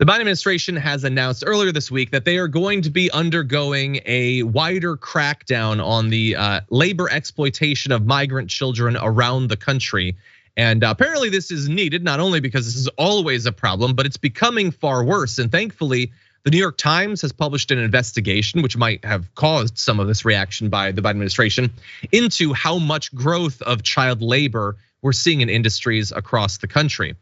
The Biden administration has announced earlier this week that they are going to be undergoing a wider crackdown on the labor exploitation of migrant children around the country. And apparently this is needed, not only because this is always a problem, but it's becoming far worse. And thankfully, the New York Times has published an investigation, which might have caused some of this reaction by the Biden administration, into how much growth of child labor we're seeing in industries across the country.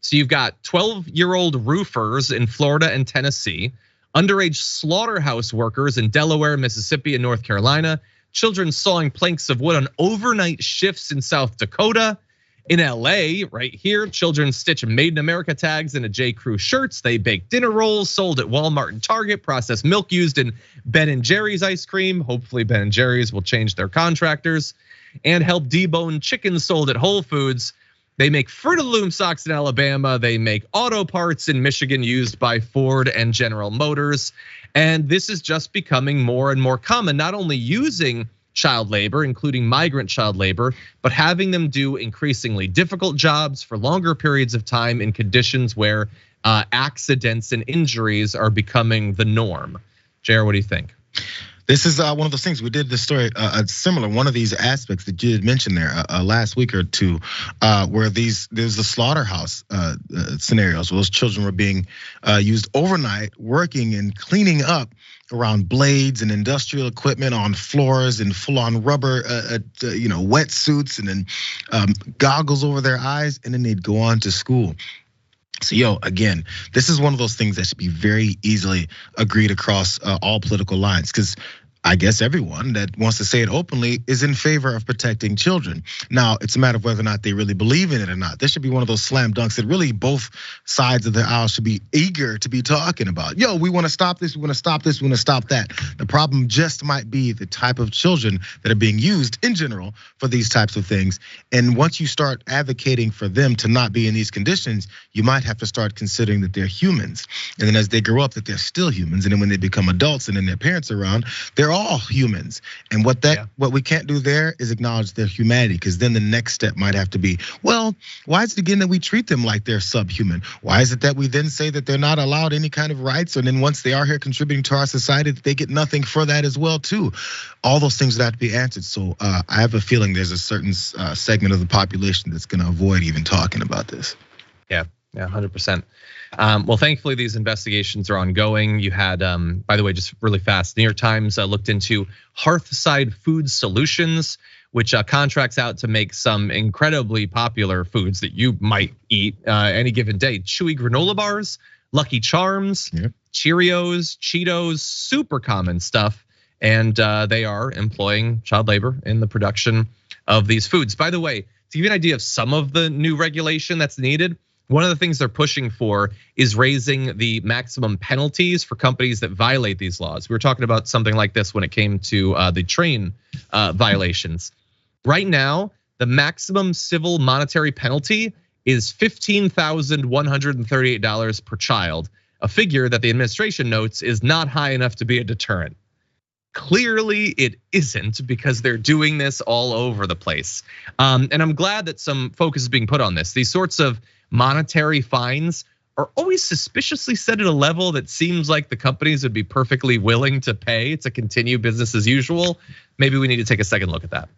So you've got 12-year-old roofers in Florida and Tennessee, underage slaughterhouse workers in Delaware, Mississippi, and North Carolina, children sawing planks of wood on overnight shifts in South Dakota. In LA, right here, children stitch Made in America tags into J. Crew shirts. They bake dinner rolls sold at Walmart and Target, processed milk used in Ben & Jerry's ice cream. Hopefully Ben & Jerry's will change their contractors, and help debone chicken sold at Whole Foods. They make Fruit of the Loom socks in Alabama. They make auto parts in Michigan used by Ford and General Motors. And this is just becoming more and more common, not only using child labor, including migrant child labor, but having them do increasingly difficult jobs for longer periods of time in conditions where accidents and injuries are becoming the norm. JR, what do you think? This is one of those things. We did this story, a similar one of these aspects that you had mentioned there last week or two, where there's the slaughterhouse scenarios where those children were being used overnight, working and cleaning up around blades and industrial equipment on floors and full-on rubber, wetsuits, and then goggles over their eyes, and then they'd go on to school. So again, this is one of those things that should be very easily agreed across all political lines, because I guess everyone that wants to say it openly is in favor of protecting children. Now, it's a matter of whether or not they really believe in it or not. This should be one of those slam dunks that really both sides of the aisle should be eager to be talking about. We wanna stop this, we wanna stop this, we wanna stop that. The problem just might be the type of children that are being used in general for these types of things. And once you start advocating for them to not be in these conditions, you might have to start considering that they're humans. And then as they grow up, that they're still humans. And then when they become adults and then their parents are around, they're all humans. And what we can't do there is acknowledge their humanity, because then the next step might have to be, well, why is it again that we treat them like they're subhuman? Why is it that we then say that they're not allowed any kind of rights, and then once they are here contributing to our society, that they get nothing for that as well too? All those things would have to be answered. So I have a feeling there's a certain segment of the population that's gonna avoid even talking about this. Yeah, 100%. Well, thankfully these investigations are ongoing. You had, by the way, just really fast, New York Times looked into Hearthside Food Solutions, which contracts out to make some incredibly popular foods that you might eat any given day. Chewy granola bars, Lucky Charms, Cheerios, Cheetos, super common stuff. And they are employing child labor in the production of these foods. By the way, to give you an idea of some of the new regulation that's needed, one of the things they're pushing for is raising the maximum penalties for companies that violate these laws. We were talking about something like this when it came to the train violations. Right now, the maximum civil monetary penalty is $15,138 per child, a figure that the administration notes is not high enough to be a deterrent. Clearly it isn't, because they're doing this all over the place. And I'm glad that some focus is being put on this. These sorts of monetary fines are always suspiciously set at a level that seems like the companies would be perfectly willing to pay to continue business as usual. Maybe we need to take a second look at that.